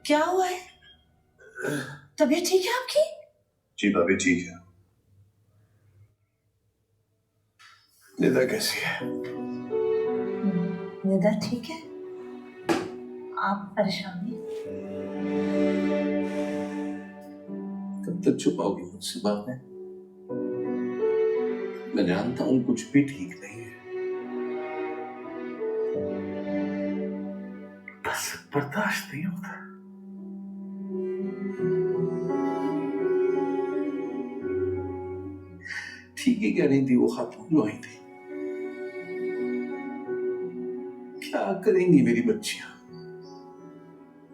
क्या हुआ है? तबीयत ठीक है आपकी? जी भाभी ठीक है। निदा कैसी है? निदा ठीक है। आप परेशान नहीं? कब तक छुपाओगी मुझसे बातें? मैं जानता हूं कुछ भी ठीक नहीं है, बस बर्दाश्त नहीं होता। ठीक ही कह रही थी वो खातून जो आई थी। क्या करेंगी मेरी बच्चियां?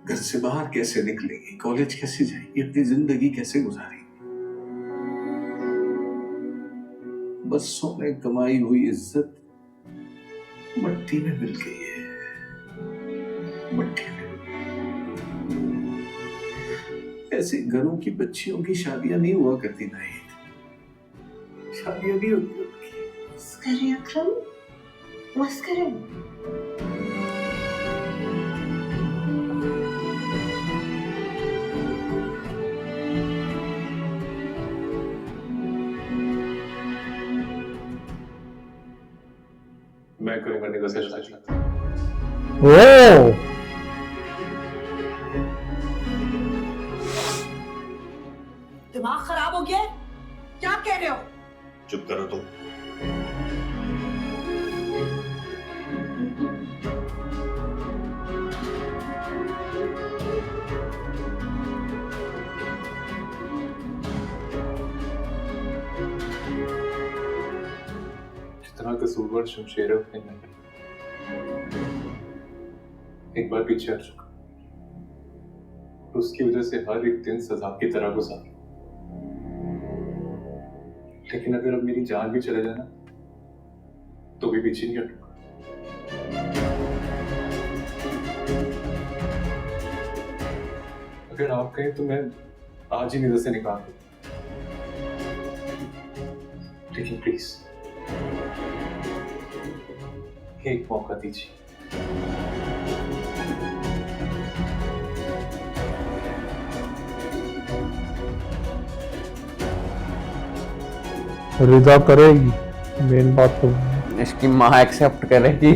घर से बाहर कैसे निकलेंगी, कॉलेज कैसे जाएंगी, अपनी जिंदगी कैसे गुजारेंगी? बसों में कमाई हुई इज्जत मट्टी में मिल गई है, मट्टी में। ऐसे घरों की बच्चियों की शादियां नहीं हुआ करती नाहिद, शादियां नहीं होती उनकी। बस करें अकरम, बस करें। मैं करूंगा निदा से शादी। ओ दिमाग खराब हो गया? क्या कह रहे हो? चुप करो तुम। जितना कसूरवार शमशेर है उतने में एक बार पीछे हट चुका, और उसकी वजह से हर एक दिन सजा की तरह गुजारा। लेकिन अगर अब मेरी जान भी चले जाए ना, तो भी पीछे नहीं हटूंगा। अगर आप कहें तो मैं आज ही निदा से निकाल दूं, लेकिन प्लीज एक मौका दीजिए। रिदा करेगी, मेन बात तो इसकी माँ एक्सेप्ट करेगी।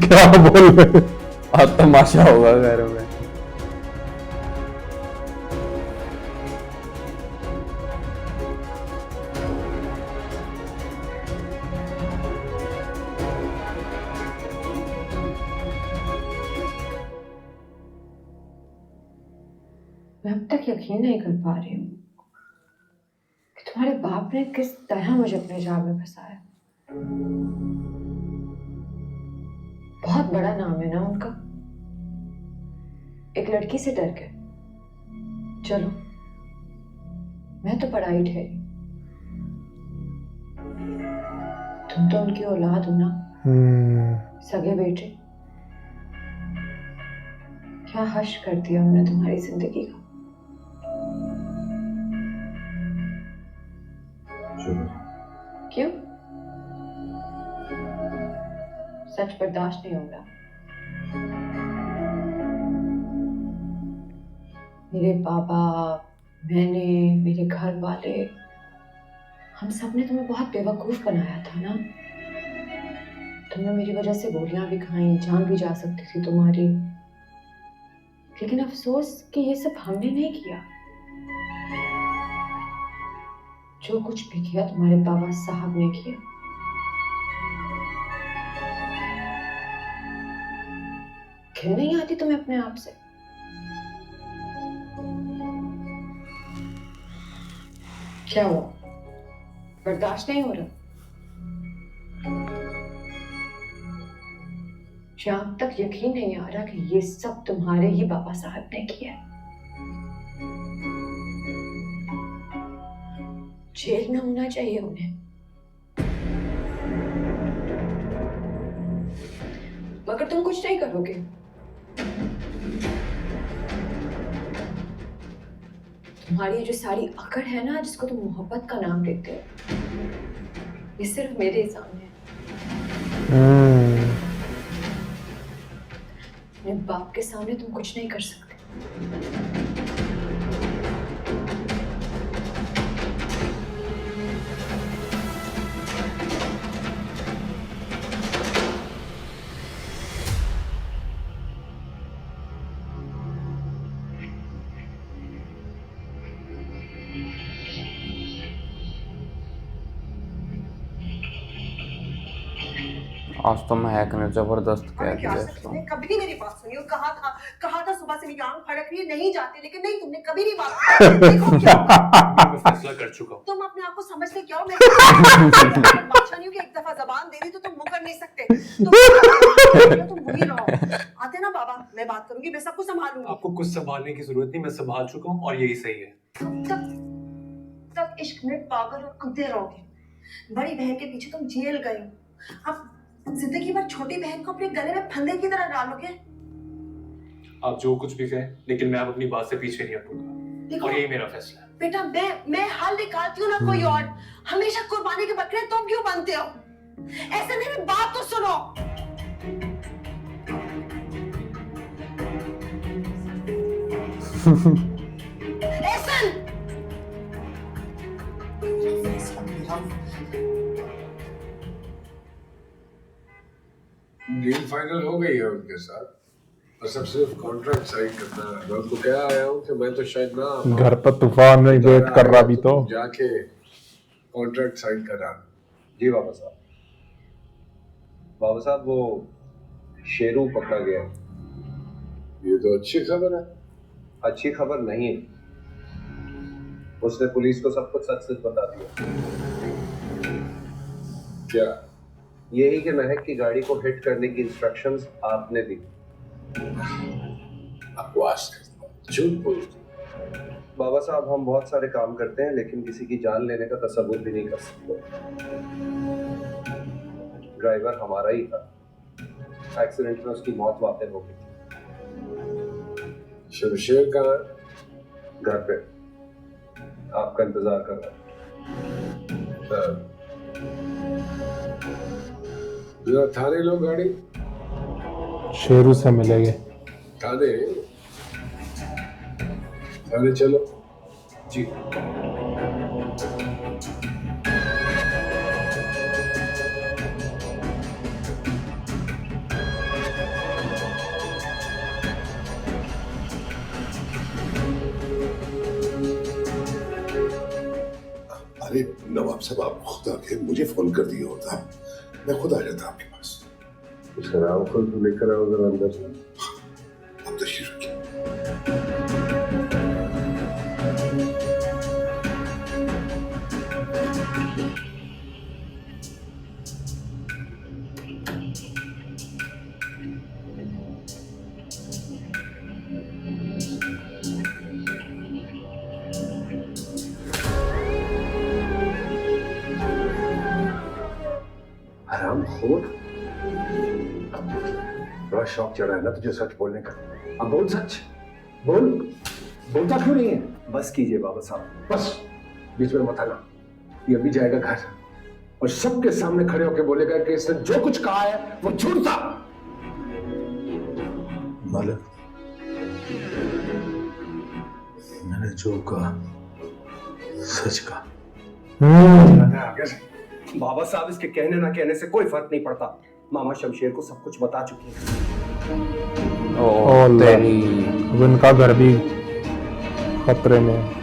क्या बोल रहे? और तमाशा होगा घर में। मैं अब तक यकीन नहीं कर पा रही हूँ कि तुम्हारे बाप ने किस तरह मुझे अपने जाल में फंसाया। बहुत बड़ा नाम है ना उनका, एक लड़की से डर के। चलो मैं तो पढ़ाई ठहरी, तुम तो उनकी औलाद हो ना, सगे बेटे। क्या हश कर दिया उन्होंने तुम्हारी जिंदगी का। क्यों? सच बर्दाश्त नहीं हो रहा? मेरे पापा, मैंने, मेरे घर वाले, हम सब ने तुम्हें बहुत बेवकूफ बनाया था ना। तुमने मेरी वजह से गोलियां भी खाई, जान भी जा सकती थी तुम्हारी। लेकिन अफसोस कि ये सब हमने नहीं किया। जो कुछ भी किया तुम्हारे बाबा साहब ने किया। घिन नहीं आती तुम्हें अपने आप से? क्या हुआ? बर्दाश्त नहीं हो रहा? शाम तक यकीन नहीं आ रहा कि ये सब तुम्हारे ही बाबा साहब ने किया है। जेल में होना चाहिए उन्हें, मगर तुम कुछ नहीं करोगे। तुम्हारी जो सारी अकड़ है ना, जिसको तुम मोहब्बत का नाम देते हो, ये सिर्फ मेरे सामने है। अपने बाप के सामने तुम कुछ नहीं कर सकते। आज तो महक ने जबरदस्त कह अरे दिया यार सच इसको। में कभी नहीं मेरी बात सुनी और कहा था सुबह से मेरी आंख फड़क रही है नहीं जाते, लेकिन नहीं तुमने कभी नहीं बात सुनी। देखो क्या मैं फैसला कर चुका हूँ। तुम अपने आप को समझते क्या हो? मैं बादशाह नहीं हूँ कि एक दफा जबान दे दी तो तुम मुकर नहीं सकते। तुम वही रहो। आते ना बाबा, मैं बात करूंगी, मैं सब कुछ संभालूंगी। आपको कुछ संभालने की जरूरत नहीं, मैं संभाल चुका हूँ और यही सही है। तब तक इश्क में पागल और अंधे रहोगे। बड़ी बहन के पीछे तुम जेल गए हो, अब जिंदगी भर छोटी बहन को अपने गले में फंदे की तरह डालोगे। आप जो कुछ भी कहें, लेकिन मैं अब अपनी बात से पीछे नहीं हटूंगा देखो और यही मेरा फैसला है। बेटा, मैं हल निकालती हूँ ना कोई और। हमेशा कुर्बानी के बकरे तुम क्यों बनते हो? ऐसे मेरी बात तो सुनो। एहसन, डील फाइनल हो गई है उनके साथ, और सब सिर्फ कॉन्ट्रैक्ट साइन करना है। मैं उनको कह आया हूँ कि मैं तो शायद ना आ पाऊँ। घर पर तूफान नहीं वेट कर रहा अभी तो। जाके कॉन्ट्रैक्ट साइन करा। जी बाबा साहब। बाबा साहब, वो शेरू पकड़ा गया। ये तो अच्छी खबर है। अच्छी खबर नहीं, उसने पुलिस को सब कुछ सच सच बता दिया। क्या? यही कि महक की गाड़ी को हिट करने की इंस्ट्रक्शंस आपने दी। बकवास करता हूँ, झूठ बोलता हूँ। बाबा साहब, हम बहुत सारे काम करते हैं लेकिन किसी की जान लेने का तसव्वुर भी नहीं कर सकते। ड्राइवर हमारा ही था, एक्सीडेंट में उसकी मौत वाक़ई हो गई। शमशेर कहाँ है? घर पे आपका इंतजार कर रहा है। जरा थाने लो गाड़ी। शेरू से मिलेंगे। थाने थाने चलो। जी। अरे नवाब साहब, आप खुद आके मुझे फोन कर दिया होता, मैं खुद आ जाता आपके पास। शराब को तो लेकर आओ जरा अंदर से। अब तशरीफ रखिए। हरामखोर, बड़ा शौक चढ़ा है ना तुझे सच बोलने का। अब बोल सच, बोल। बोलता क्यों नहीं है? बस कीजिए बाबा साहब। बस बीच में मत आना। ये अभी जाएगा घर और सबके सामने खड़े होकर बोलेगा कि इसने जो कुछ कहा है वो झूठ था। मालिक, मैंने जो कहा सच कहा। आगे से बाबा साहब, इसके कहने ना कहने से कोई फर्क नहीं पड़ता। मामा शमशेर को सब कुछ बता चुकी है। ओ तेरी। अब इनका घर भी खतरे में है।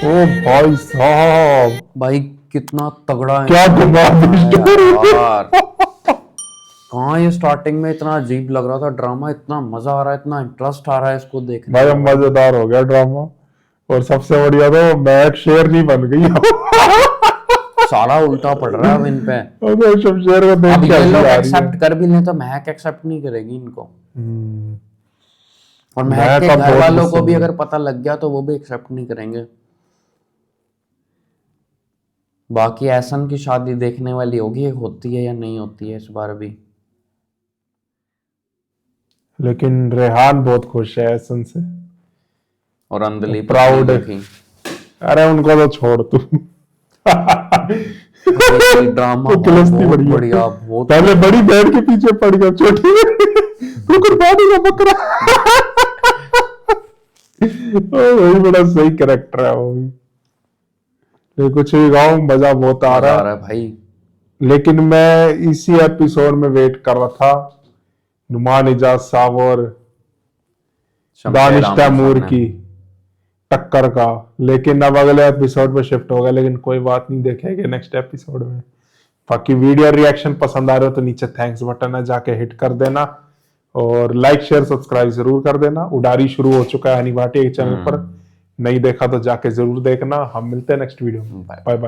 ओ भाई साहब, भाई कितना तगड़ा है क्या दिमाग यार। कहाँ ये स्टार्टिंग में इतना अजीब लग रहा था ड्रामा, इतना मजा आ रहा है, इतना इंटरेस्ट आ रहा है इसको देखने भाई अब मजेदार हो गया ड्रामा। और सबसे बढ़िया तो महक शेर नहीं बन गई। साला उल्टा पड़ रहा है अब इन पे। अबे शमशेर को देख अब के ये हंसी लोग आ रही है। एक्सेप्ट कर भी लें तो महक एक्सेप्ट नहीं करेगी इनको, और महक महक के का घर बहुत वालों को गुस्सा भी है। अगर पता लग गया तो वो भी एक्सेप्ट नहीं करेंगे। बाकी एहसन की शादी देखने वाली होगी, होती है या नहीं होती है इस बार भी। लेकिन रेहान बहुत खुश है एहसन से। और अंजलि Proud है। थी। अरे उनको तो छोड़ तू। ड्रामा तो क्लास थी बहुत बढ़िया। बढ़िया, बहुत पहले बड़ी बहन के पीछे पड़ गया, छोटी तो कुर्बानी का बकरा। वही बड़ा सही कैरेक्टर है वो भी। लेकिन कुछ भी गाँव मजा बहुत आ मजा रहा आ है। रहा है भाई। लेकिन मैं इसी एपिसोड में वेट कर रहा था नुमान इजाज साहब और शमशेर दानिश आमने तैमूर सामने। की टक्कर का। लेकिन अब अगले एपिसोड पे शिफ्ट हो गया, लेकिन कोई बात नहीं, देखेंगे नेक्स्ट एपिसोड में। बाकी वीडियो रिएक्शन पसंद आ रहे हो तो नीचे थैंक्स बटन है, जाके हिट कर देना और लाइक शेयर सब्सक्राइब जरूर कर देना। उडारी शुरू हो चुका है हनी भाटिया के चैनल पर, नहीं देखा तो जाके जरूर देखना। हम मिलते हैं नेक्स्ट वीडियो में। बाय। Bye bye.